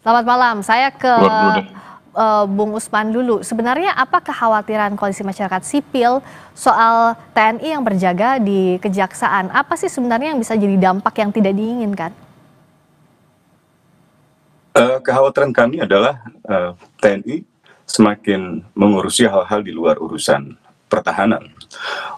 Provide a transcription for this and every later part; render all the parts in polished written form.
Selamat malam, saya ke Keluar dulu deh. Bung Usman dulu. Sebenarnya apa kekhawatiran koalisi masyarakat sipil soal TNI yang berjaga di Kejaksaan? Apa sih sebenarnya yang bisa jadi dampak yang tidak diinginkan? Kekhawatiran kami adalah TNI semakin mengurusi hal-hal di luar urusan pertahanan.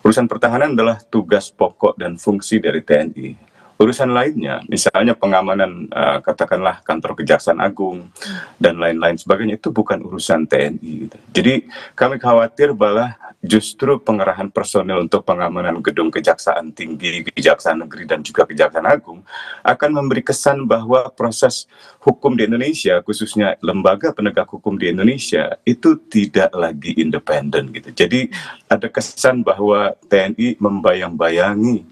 Urusan pertahanan adalah tugas pokok dan fungsi dari TNI. Urusan lainnya, misalnya pengamanan katakanlah kantor Kejaksaan Agung dan lain-lain sebagainya, itu bukan urusan TNI. Gitu. Jadi kami khawatir bahwa justru pengerahan personel untuk pengamanan gedung Kejaksaan Tinggi, Kejaksaan Negeri, dan juga Kejaksaan Agung akan memberi kesan bahwa proses hukum di Indonesia, khususnya lembaga penegak hukum di Indonesia, itu tidak lagi independen. Gitu. Jadi ada kesan bahwa TNI membayang-bayangi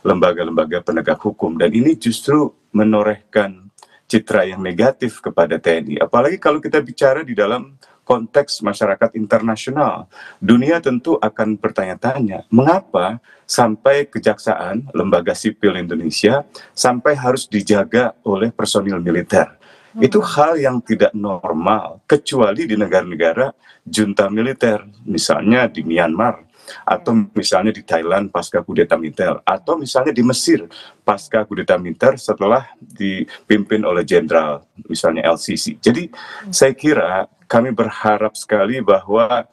lembaga-lembaga penegak hukum, dan ini justru menorehkan citra yang negatif kepada TNI. Apalagi kalau kita bicara di dalam konteks masyarakat internasional, dunia tentu akan bertanya-tanya, mengapa sampai kejaksaan, lembaga sipil Indonesia, sampai harus dijaga oleh personil militer. Itu hal yang tidak normal, kecuali di negara-negara junta militer, misalnya di Myanmar, atau misalnya di Thailand pasca kudeta militer, atau misalnya di Mesir pasca kudeta militer setelah dipimpin oleh jenderal misalnya LCC. Jadi saya kira kami berharap sekali bahwa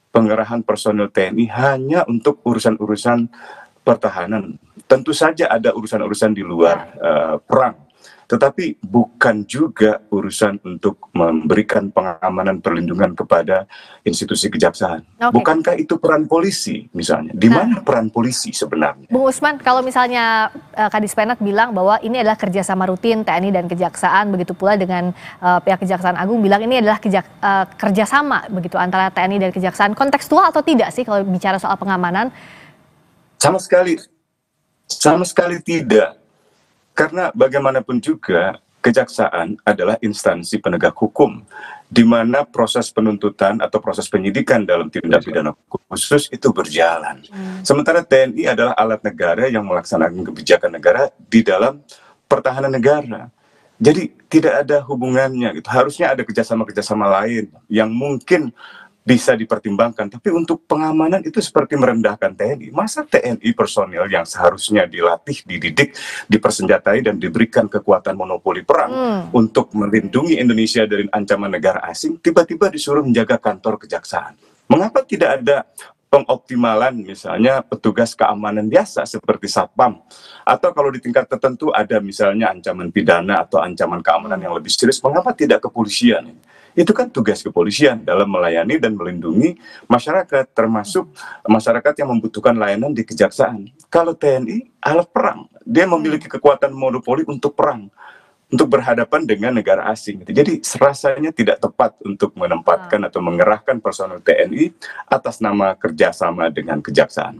pengerahan personel TNI hanya untuk urusan-urusan pertahanan. Tentu saja ada urusan-urusan di luar perang, tetapi bukan juga urusan untuk memberikan pengamanan perlindungan kepada institusi kejaksaan. Oke. Bukankah itu peran polisi misalnya? Di Nah, mana peran polisi sebenarnya? Bung Usman, kalau misalnya Kadis Penat bilang bahwa ini adalah kerjasama rutin TNI dan Kejaksaan, begitu pula dengan pihak Kejaksaan Agung bilang ini adalah kerjasama begitu antara TNI dan Kejaksaan. Kontekstual atau tidak sih kalau bicara soal pengamanan? Sama sekali tidak. Karena bagaimanapun juga kejaksaan adalah instansi penegak hukum, di mana proses penuntutan atau proses penyidikan dalam tindak pidana khusus itu berjalan. Sementara TNI adalah alat negara yang melaksanakan kebijakan negara di dalam pertahanan negara. Jadi tidak ada hubungannya gitu. Harusnya ada kerjasama-kerjasama lain yang mungkin bisa dipertimbangkan, tapi untuk pengamanan itu seperti merendahkan TNI. Masa TNI personil yang seharusnya dilatih, dididik, dipersenjatai, dan diberikan kekuatan monopoli perang untuk melindungi Indonesia dari ancaman negara asing, tiba-tiba disuruh menjaga kantor kejaksaan. Mengapa tidak ada pengoptimalan misalnya petugas keamanan biasa seperti Satpam, atau kalau di tingkat tertentu ada misalnya ancaman pidana atau ancaman keamanan yang lebih serius, mengapa tidak kepolisian? Itu kan tugas kepolisian dalam melayani dan melindungi masyarakat, termasuk masyarakat yang membutuhkan layanan di kejaksaan. Kalau TNI alat perang, dia memiliki kekuatan monopoli untuk perang, untuk berhadapan dengan negara asing. Jadi rasanya tidak tepat untuk menempatkan atau mengerahkan personel TNI atas nama kerjasama dengan kejaksaan.